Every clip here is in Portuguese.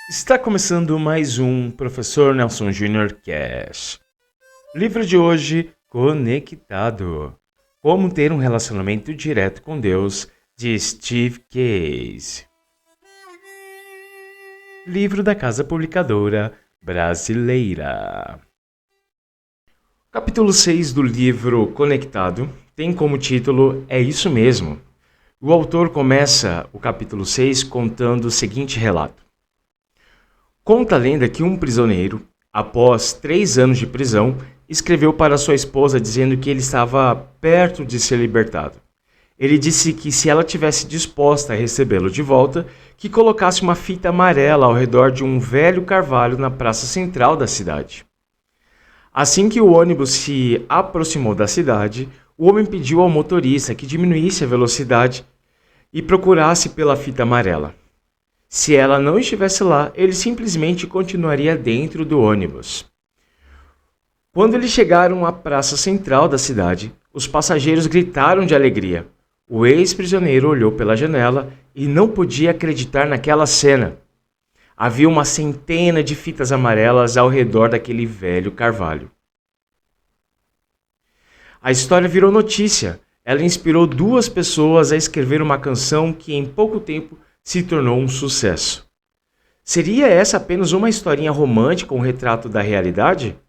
Está começando mais um Professor Nelson Jr. Cash. Livro de hoje, Conectado. Como ter um relacionamento direto com Deus, de Steve Case. Livro da Casa Publicadora Brasileira. Capítulo 6 do livro Conectado tem como título É Isso Mesmo. O autor começa o capítulo 6 contando o seguinte relato. Conta a lenda que um prisioneiro, após 3 anos de prisão, escreveu para sua esposa dizendo que ele estava perto de ser libertado. Ele disse que se ela tivesse disposta a recebê-lo de volta, que colocasse uma fita amarela ao redor de um velho carvalho na praça central da cidade. Assim que o ônibus se aproximou da cidade, o homem pediu ao motorista que diminuísse a velocidade e procurasse pela fita amarela. Se ela não estivesse lá, ele simplesmente continuaria dentro do ônibus. Quando eles chegaram à praça central da cidade, os passageiros gritaram de alegria. O ex-prisioneiro olhou pela janela e não podia acreditar naquela cena. Havia uma centena de fitas amarelas ao redor daquele velho carvalho. A história virou notícia. Ela inspirou 2 pessoas a escrever uma canção que em pouco tempo se tornou um sucesso. Seria essa apenas uma historinha romântica, um retrato da realidade?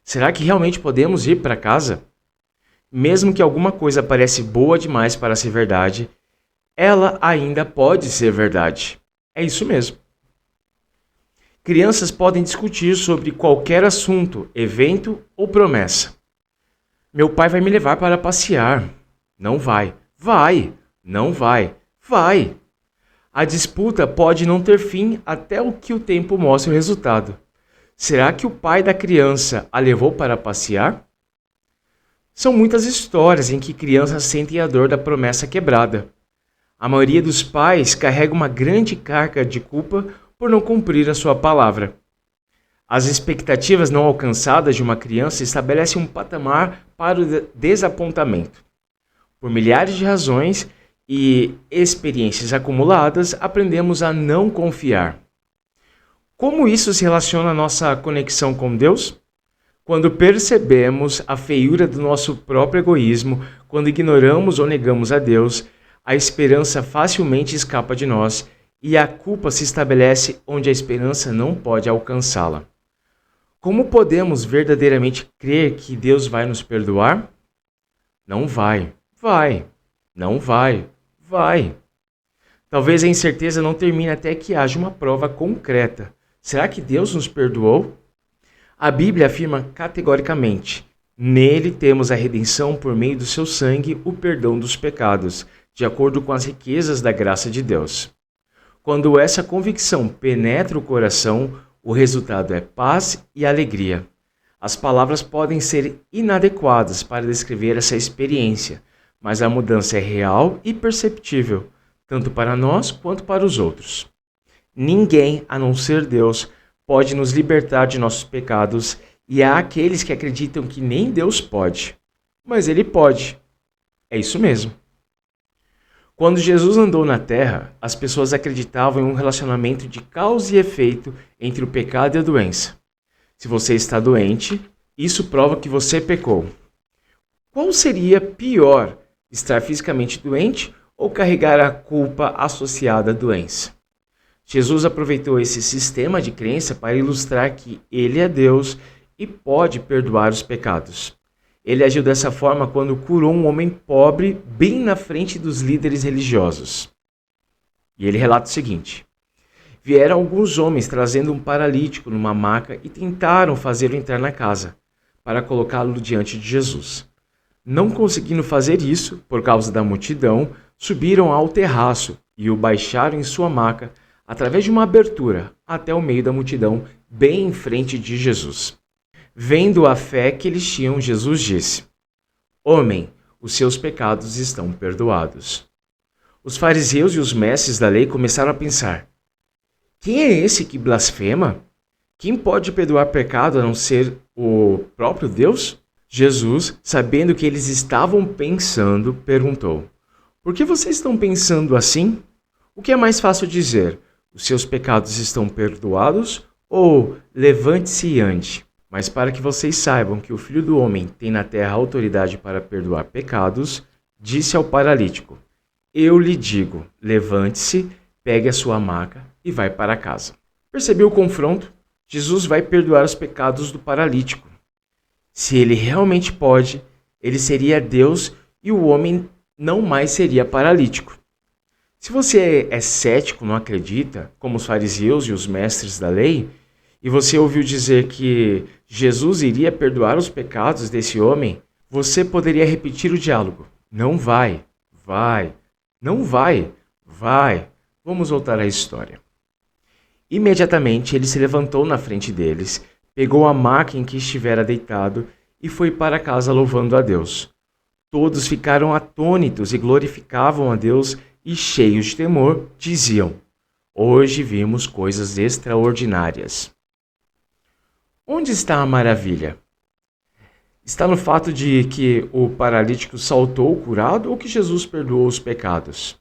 Será que realmente podemos ir para casa? Mesmo que alguma coisa pareça boa demais para ser verdade, ela ainda pode ser verdade. É isso mesmo. Crianças podem discutir sobre qualquer assunto, evento ou promessa. Meu pai vai me levar para passear. Não vai. Vai. Não vai. Vai. A disputa pode não ter fim até que o tempo mostre o resultado. Será que o pai da criança a levou para passear? São muitas histórias em que crianças sentem a dor da promessa quebrada. A maioria dos pais carrega uma grande carga de culpa por não cumprir a sua palavra. As expectativas não alcançadas de uma criança estabelecem um patamar para o desapontamento. Por milhares de razões e experiências acumuladas, aprendemos a não confiar. Como isso se relaciona à nossa conexão com Deus? Quando percebemos a feiura do nosso próprio egoísmo, quando ignoramos ou negamos a Deus, a esperança facilmente escapa de nós e a culpa se estabelece onde a esperança não pode alcançá-la. Como podemos verdadeiramente crer que Deus vai nos perdoar? Não vai. Vai. Não vai. Vai. Talvez a incerteza não termine até que haja uma prova concreta. Será que Deus nos perdoou? A Bíblia afirma categoricamente: nele temos a redenção por meio do seu sangue, o perdão dos pecados, de acordo com as riquezas da graça de Deus. Quando essa convicção penetra o coração, o resultado é paz e alegria. As palavras podem ser inadequadas para descrever essa experiência, mas a mudança é real e perceptível, tanto para nós quanto para os outros. Ninguém, a não ser Deus, pode nos libertar de nossos pecados, e há aqueles que acreditam que nem Deus pode. Mas Ele pode. É isso mesmo. Quando Jesus andou na terra, as pessoas acreditavam em um relacionamento de causa e efeito entre o pecado e a doença. Se você está doente, isso prova que você pecou. Qual seria pior, estar fisicamente doente ou carregar a culpa associada à doença? Jesus aproveitou esse sistema de crença para ilustrar que Ele é Deus e pode perdoar os pecados. Ele agiu dessa forma quando curou um homem pobre bem na frente dos líderes religiosos. E ele relata o seguinte: vieram alguns homens trazendo um paralítico numa maca e tentaram fazê-lo entrar na casa, para colocá-lo diante de Jesus. Não conseguindo fazer isso, por causa da multidão, subiram ao terraço e o baixaram em sua maca, através de uma abertura, até o meio da multidão, bem em frente de Jesus. Vendo a fé que eles tinham, Jesus disse: homem, os seus pecados estão perdoados. Os fariseus e os mestres da lei começaram a pensar: quem é esse que blasfema? Quem pode perdoar pecado a não ser o próprio Deus? Jesus, sabendo que eles estavam pensando, perguntou: por que vocês estão pensando assim? O que é mais fácil dizer? os seus pecados estão perdoados? Ou levante-se e ande? Mas para que vocês saibam que o Filho do Homem tem na terra autoridade para perdoar pecados, disse ao paralítico: eu lhe digo, levante-se, pegue a sua maca e vai para casa. Percebeu o confronto? Jesus vai perdoar os pecados do paralítico. Se ele realmente pode, ele seria Deus e o homem não mais seria paralítico. Se você é cético, não acredita, como os fariseus e os mestres da lei, e você ouviu dizer que Jesus iria perdoar os pecados desse homem, você poderia repetir o diálogo. Não vai, vai, não vai, vai. Vamos voltar à história. Imediatamente ele se levantou na frente deles, pegou a maca em que estivera deitado e foi para casa louvando a Deus. Todos ficaram atônitos e glorificavam a Deus e, cheios de temor, diziam: hoje vimos coisas extraordinárias. Onde está a maravilha? Está no fato de que o paralítico saltou curado ou que Jesus perdoou os pecados?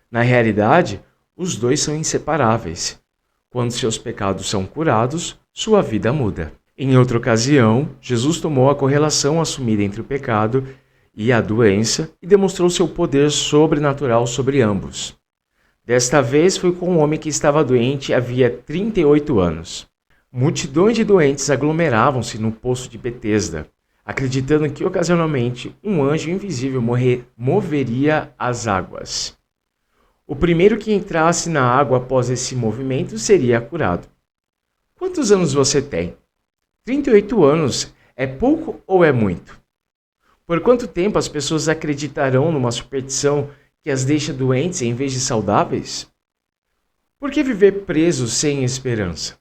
Na realidade, os dois são inseparáveis. Quando seus pecados são curados, sua vida muda. Em outra ocasião, Jesus tomou a correlação assumida entre o pecado e a doença e demonstrou seu poder sobrenatural sobre ambos. Desta vez foi com um homem que estava doente havia 38 anos. Multidões de doentes aglomeravam-se no poço de Betesda, acreditando que ocasionalmente um anjo invisível moveria as águas. O primeiro que entrasse na água após esse movimento seria curado. Quantos anos você tem? 38 anos é pouco ou é muito? Por quanto tempo as pessoas acreditarão numa superstição que as deixa doentes em vez de saudáveis? Por que viver presos sem esperança?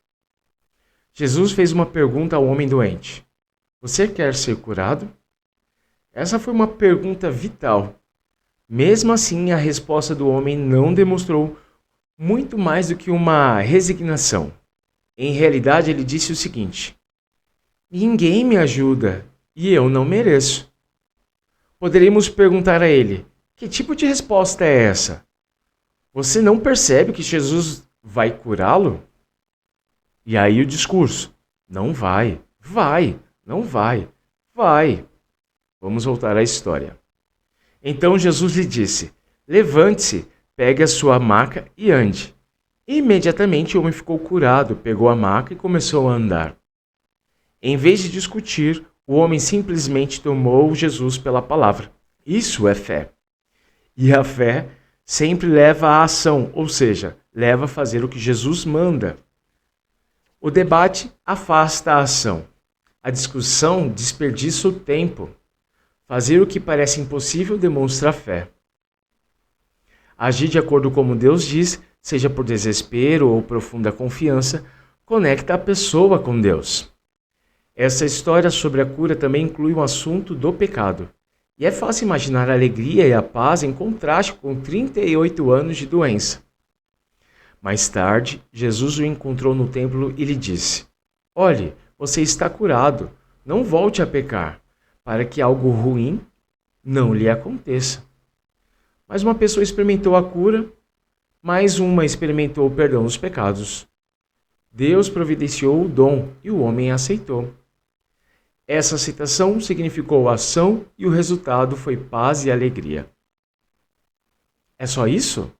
Jesus fez uma pergunta ao homem doente: você quer ser curado? Essa foi uma pergunta vital. Mesmo assim, a resposta do homem não demonstrou muito mais do que uma resignação. Em realidade, ele disse o seguinte: ninguém me ajuda e eu não mereço. Poderíamos perguntar a ele: que tipo de resposta é essa? Você não percebe que Jesus vai curá-lo? E aí o discurso: não vai, vai, não vai, vai. Vamos voltar à história. Então Jesus lhe disse: levante-se, pegue a sua maca e ande. Imediatamente o homem ficou curado, pegou a maca e começou a andar. Em vez de discutir, o homem simplesmente tomou Jesus pela palavra. Isso é fé. E a fé sempre leva à ação, ou seja, leva a fazer o que Jesus manda. O debate afasta a ação. A discussão desperdiça o tempo. Fazer o que parece impossível demonstra fé. Agir de acordo como Deus diz, seja por desespero ou profunda confiança, conecta a pessoa com Deus. Essa história sobre a cura também inclui um assunto do pecado. E é fácil imaginar a alegria e a paz em contraste com 38 anos de doença. Mais tarde, Jesus o encontrou no templo e lhe disse: olhe, você está curado, não volte a pecar, para que algo ruim não lhe aconteça. Mas uma pessoa experimentou a cura, mais uma experimentou o perdão dos pecados. Deus providenciou o dom e o homem aceitou. Essa aceitação significou ação e o resultado foi paz e alegria. É só isso?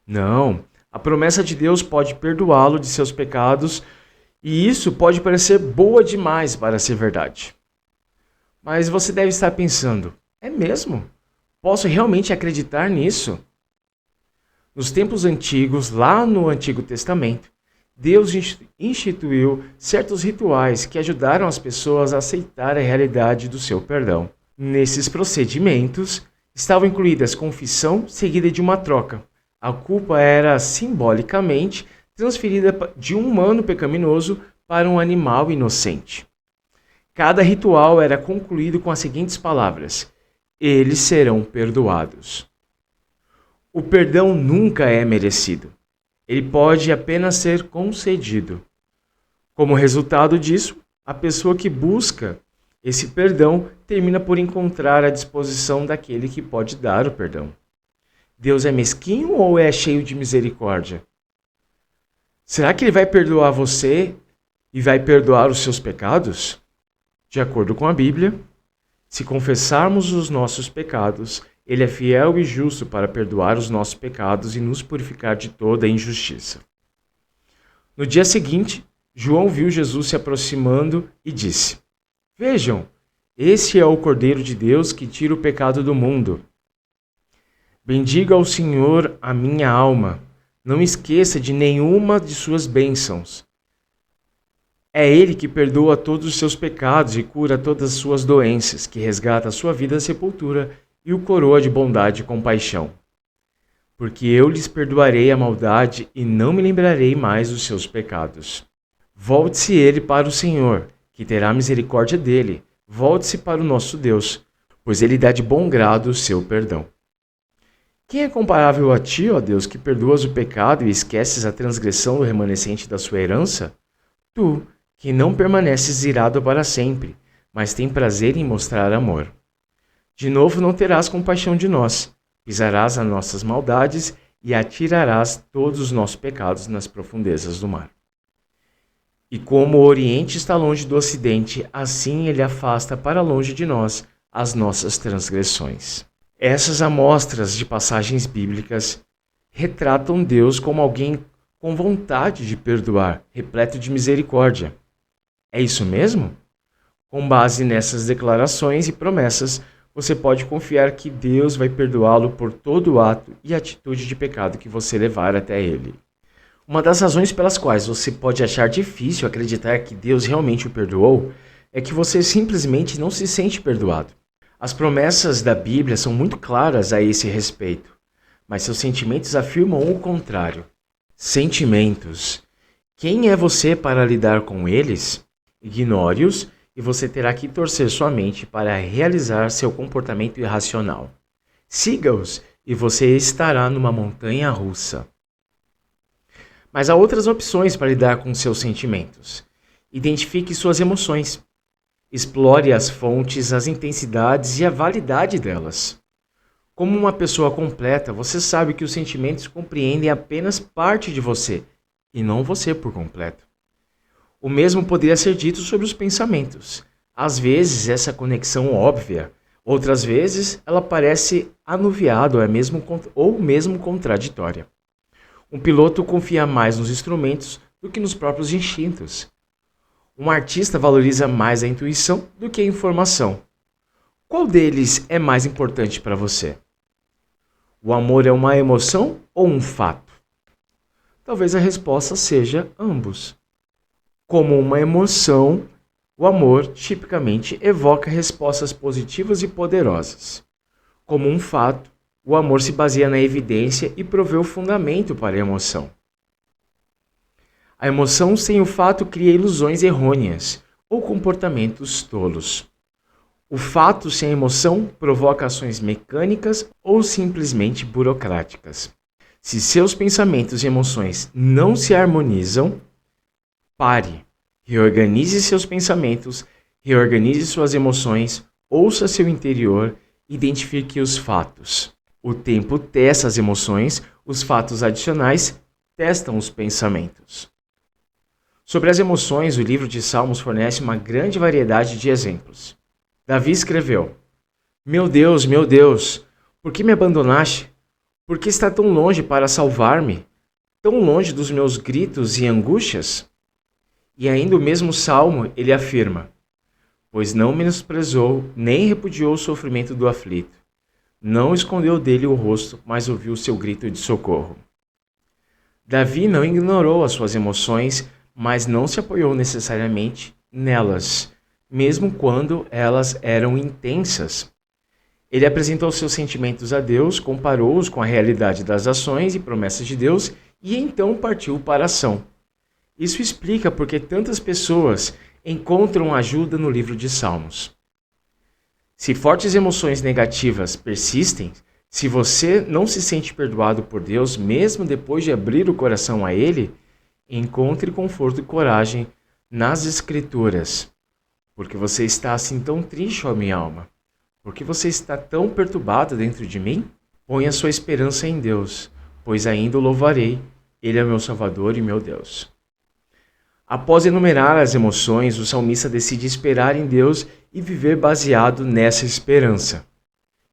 Não. A promessa de Deus pode perdoá-lo de seus pecados e isso pode parecer boa demais para ser verdade. Mas você deve estar pensando: é mesmo? Posso realmente acreditar nisso? Nos tempos antigos, lá no Antigo Testamento, Deus instituiu certos rituais que ajudaram as pessoas a aceitar a realidade do seu perdão. Nesses procedimentos, estavam incluídas confissão seguida de uma troca. A culpa era simbolicamente transferida de um humano pecaminoso para um animal inocente. Cada ritual era concluído com as seguintes palavras: eles serão perdoados. O perdão nunca é merecido. Ele pode apenas ser concedido. Como resultado disso, a pessoa que busca esse perdão termina por encontrar a disposição daquele que pode dar o perdão. Deus é mesquinho ou é cheio de misericórdia? Será que ele vai perdoar você e vai perdoar os seus pecados? De acordo com a Bíblia, se confessarmos os nossos pecados, ele é fiel e justo para perdoar os nossos pecados e nos purificar de toda a injustiça. No dia seguinte, João viu Jesus se aproximando e disse: Vejam, esse é o Cordeiro de Deus que tira o pecado do mundo. Bendiga ao Senhor a minha alma. Não esqueça de nenhuma de suas bênçãos. É Ele que perdoa todos os seus pecados e cura todas as suas doenças, que resgata a sua vida da sepultura e o coroa de bondade e compaixão. Porque eu lhes perdoarei a maldade e não me lembrarei mais dos seus pecados. Volte-se ele para o Senhor, que terá misericórdia dele. Volte-se para o nosso Deus, pois ele dá de bom grado o seu perdão. Quem é comparável a ti, ó Deus, que perdoas o pecado e esqueces a transgressão do remanescente da sua herança? Tu, que não permaneces irado para sempre, mas tem prazer em mostrar amor. De novo não terás compaixão de nós, pisarás as nossas maldades e atirarás todos os nossos pecados nas profundezas do mar. E como o Oriente está longe do Ocidente, assim ele afasta para longe de nós as nossas transgressões. Essas amostras de passagens bíblicas retratam Deus como alguém com vontade de perdoar, repleto de misericórdia. É isso mesmo? Com base nessas declarações e promessas, você pode confiar que Deus vai perdoá-lo por todo o ato e atitude de pecado que você levar até ele. Uma das razões pelas quais você pode achar difícil acreditar que Deus realmente o perdoou é que você simplesmente não se sente perdoado. As promessas da Bíblia são muito claras a esse respeito, mas seus sentimentos afirmam o contrário. Sentimentos. Quem é você para lidar com eles? Ignore-os e você terá que torcer sua mente para realizar seu comportamento irracional. Siga-os e você estará numa montanha russa. Mas há outras opções para lidar com seus sentimentos. Identifique suas emoções. Explore as fontes, as intensidades e a validade delas. Como uma pessoa completa, você sabe que os sentimentos compreendem apenas parte de você, e não você por completo. O mesmo poderia ser dito sobre os pensamentos. Às vezes, essa conexão é óbvia, outras vezes, ela parece anuviada ou mesmo contraditória. Um piloto confia mais nos instrumentos do que nos próprios instintos. Um artista valoriza mais a intuição do que a informação. Qual deles é mais importante para você? O amor é uma emoção ou um fato? Talvez a resposta seja ambos. Como uma emoção, o amor tipicamente evoca respostas positivas e poderosas. Como um fato, o amor se baseia na evidência e provê o fundamento para a emoção. A emoção sem o fato cria ilusões errôneas ou comportamentos tolos. O fato sem a emoção provoca ações mecânicas ou simplesmente burocráticas. Se seus pensamentos e emoções não se harmonizam, pare, reorganize seus pensamentos, reorganize suas emoções, ouça seu interior, identifique os fatos. O tempo testa as emoções, os fatos adicionais testam os pensamentos. Sobre as emoções, o livro de Salmos fornece uma grande variedade de exemplos. Davi escreveu: meu Deus, por que me abandonaste? Por que está tão longe para salvar-me? Tão longe dos meus gritos e angústias? E ainda o mesmo Salmo, ele afirma: pois não menosprezou, nem repudiou o sofrimento do aflito. Não escondeu dele o rosto, mas ouviu o seu grito de socorro. Davi não ignorou as suas emoções, mas não se apoiou necessariamente nelas, mesmo quando elas eram intensas. Ele apresentou seus sentimentos a Deus, comparou-os com a realidade das ações e promessas de Deus e então partiu para a ação. Isso explica por que tantas pessoas encontram ajuda no livro de Salmos. Se fortes emoções negativas persistem, se você não se sente perdoado por Deus, mesmo depois de abrir o coração a Ele, encontre conforto e coragem nas Escrituras. Porque você está assim tão triste, ó minha alma? Porque você está tão perturbado dentro de mim? Ponha sua esperança em Deus, pois ainda o louvarei Ele é meu Salvador e meu Deus. Após enumerar as emoções, o salmista decide esperar em Deus e viver baseado nessa esperança.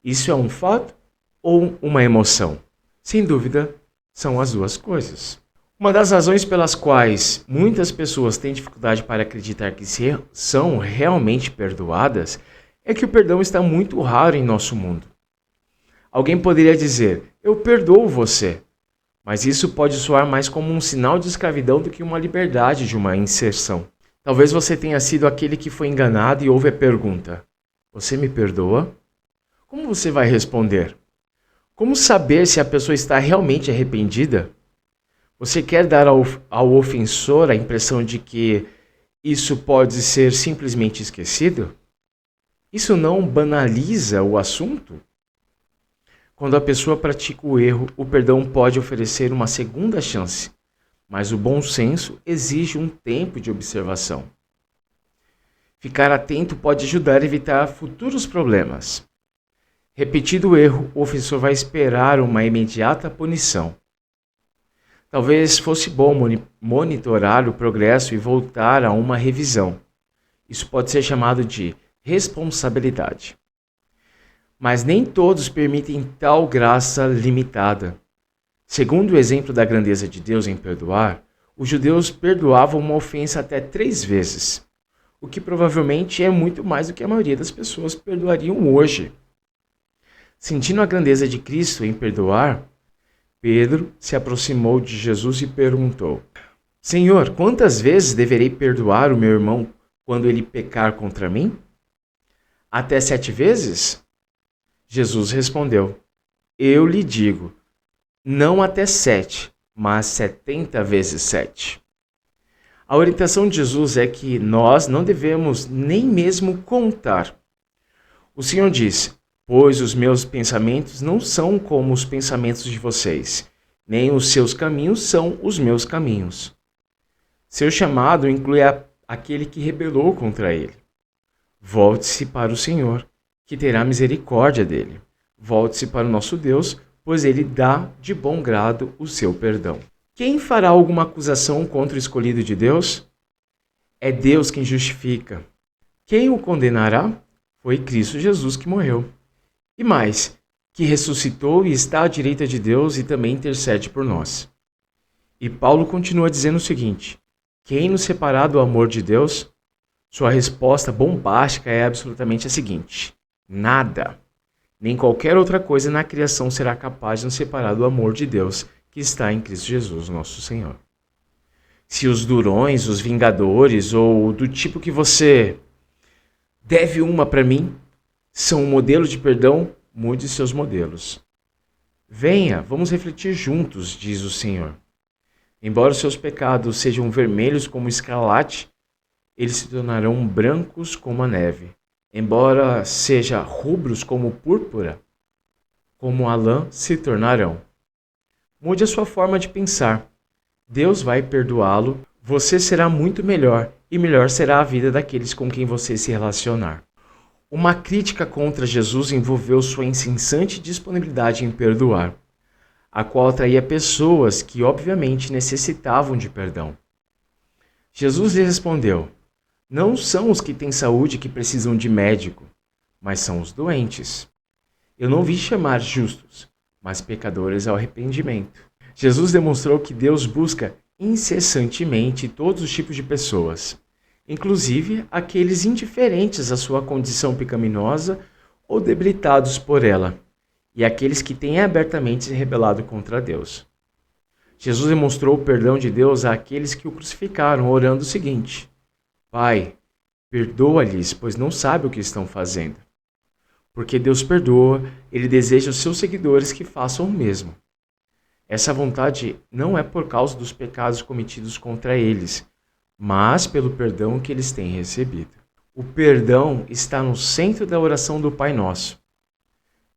Isso é um fato ou uma emoção? Sem dúvida, são as duas coisas. Uma das razões pelas quais muitas pessoas têm dificuldade para acreditar que são realmente perdoadas é que o perdão está muito raro em nosso mundo. Alguém poderia dizer, eu perdoo você, mas isso pode soar mais como um sinal de escravidão do que uma liberdade de uma inserção. Talvez você tenha sido aquele que foi enganado e ouve a pergunta, você me perdoa? Como você vai responder? Como saber se a pessoa está realmente arrependida? Você quer dar ao ofensor a impressão de que isso pode ser simplesmente esquecido? Isso não banaliza o assunto? Quando a pessoa pratica o erro, o perdão pode oferecer uma segunda chance, mas o bom senso exige um tempo de observação. Ficar atento pode ajudar a evitar futuros problemas. Repetido o erro, o ofensor vai esperar uma imediata punição. Talvez fosse bom monitorar o progresso e voltar a uma revisão. Isso pode ser chamado de responsabilidade. Mas nem todos permitem tal graça limitada. Segundo o exemplo da grandeza de Deus em perdoar, os judeus perdoavam uma ofensa até 3 vezes, o que provavelmente é muito mais do que a maioria das pessoas perdoariam hoje. Sentindo a grandeza de Cristo em perdoar, Pedro se aproximou de Jesus e perguntou, Senhor, quantas vezes deverei perdoar o meu irmão quando ele pecar contra mim? Até 7 vezes? Jesus respondeu, eu lhe digo, não até 7, mas 70 vezes 7. A orientação de Jesus é que nós não devemos nem mesmo contar. O Senhor diz, pois os meus pensamentos não são como os pensamentos de vocês, nem os seus caminhos são os meus caminhos. Seu chamado inclui aquele que rebelou contra ele. Volte-se para o Senhor, que terá misericórdia dele. Volte-se para o nosso Deus, pois ele dá de bom grado o seu perdão. Quem fará alguma acusação contra o escolhido de Deus? É Deus quem justifica. Quem o condenará? Foi Cristo Jesus que morreu. E mais, que ressuscitou e está à direita de Deus e também intercede por nós. E Paulo continua dizendo o seguinte, quem nos separar do amor de Deus? Sua resposta bombástica é absolutamente a seguinte, nada, nem qualquer outra coisa na criação será capaz de nos separar do amor de Deus que está em Cristo Jesus, nosso Senhor. Se os durões, os vingadores ou do tipo que você deve uma para mim, são um modelo de perdão, mude seus modelos. Venha, vamos refletir juntos, diz o Senhor. Embora os seus pecados sejam vermelhos como escarlate, eles se tornarão brancos como a neve. Embora sejam rubros como púrpura, como a lã se tornarão. Mude a sua forma de pensar. Deus vai perdoá-lo, você será muito melhor e melhor será a vida daqueles com quem você se relacionar. Uma crítica contra Jesus envolveu sua incessante disponibilidade em perdoar, a qual atraía pessoas que obviamente necessitavam de perdão. Jesus lhe respondeu, não são os que têm saúde que precisam de médico, mas são os doentes. Eu não vim chamar justos, mas pecadores ao arrependimento. Jesus demonstrou que Deus busca incessantemente todos os tipos de pessoas, inclusive aqueles indiferentes à sua condição pecaminosa ou debilitados por ela, e aqueles que têm abertamente se rebelado contra Deus. Jesus demonstrou o perdão de Deus àqueles que o crucificaram, orando o seguinte, Pai, perdoa-lhes, pois não sabem o que estão fazendo. Porque Deus perdoa, Ele deseja os seus seguidores que façam o mesmo. Essa vontade não é por causa dos pecados cometidos contra eles, mas pelo perdão que eles têm recebido. O perdão está no centro da oração do Pai Nosso.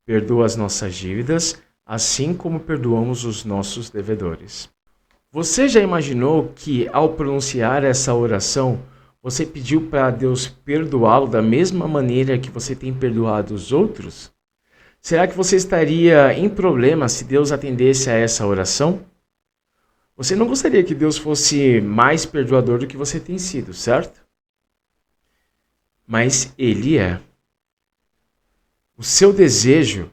Perdoa as nossas dívidas, assim como perdoamos os nossos devedores. Você já imaginou que, ao pronunciar essa oração, você pediu para Deus perdoá-lo da mesma maneira que você tem perdoado os outros? Será que você estaria em problema se Deus atendesse a essa oração? Você não gostaria que Deus fosse mais perdoador do que você tem sido, certo? Mas Ele é. O seu desejo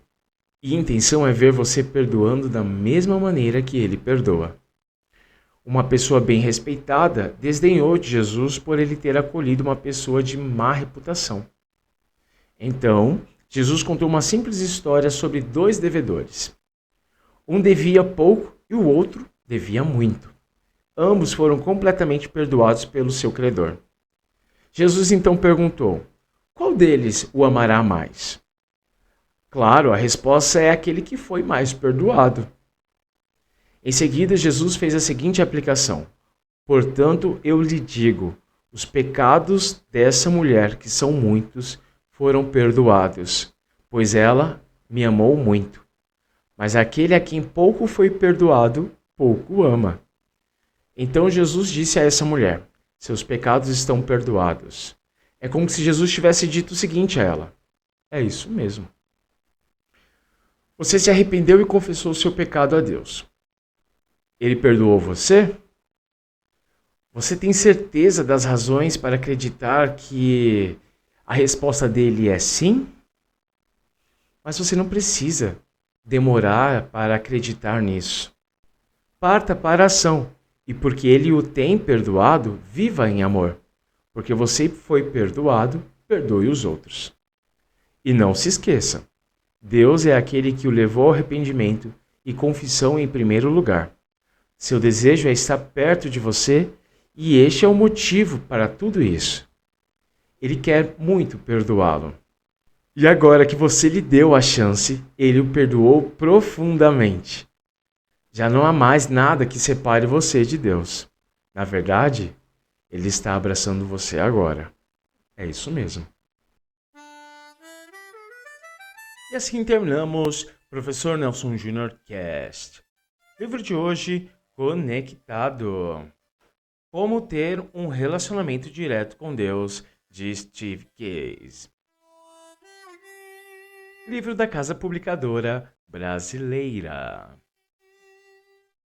e intenção é ver você perdoando da mesma maneira que Ele perdoa. Uma pessoa bem respeitada desdenhou de Jesus por ele ter acolhido uma pessoa de má reputação. Então, Jesus contou uma simples história sobre dois devedores. Um devia pouco e o outro devia muito. Ambos foram completamente perdoados pelo seu credor. Jesus então perguntou: qual deles o amará mais? Claro, a resposta é aquele que foi mais perdoado. Em seguida, Jesus fez a seguinte aplicação: portanto, eu lhe digo, os pecados dessa mulher, que são muitos, foram perdoados, pois ela me amou muito. Mas aquele a quem pouco foi perdoado, pouco ama. Então Jesus disse a essa mulher: seus pecados estão perdoados. É como se Jesus tivesse dito o seguinte a ela: é isso mesmo. Você se arrependeu e confessou o seu pecado a Deus. Ele perdoou você? Você tem certeza das razões para acreditar que a resposta dele é sim? Mas você não precisa demorar para acreditar nisso. Parta para a ação, e porque ele o tem perdoado, viva em amor. Porque você foi perdoado, perdoe os outros. E não se esqueça, Deus é aquele que o levou ao arrependimento e confissão em primeiro lugar. Seu desejo é estar perto de você e este é o motivo para tudo isso. Ele quer muito perdoá-lo. E agora que você lhe deu a chance, ele o perdoou profundamente. Já não há mais nada que separe você de Deus. Na verdade, ele está abraçando você agora. É isso mesmo. E assim terminamos Professor Nelson Jr. Cast. Livro de hoje, Conectado. Como ter um relacionamento direto com Deus, de Steve Case. Livro da Casa Publicadora Brasileira.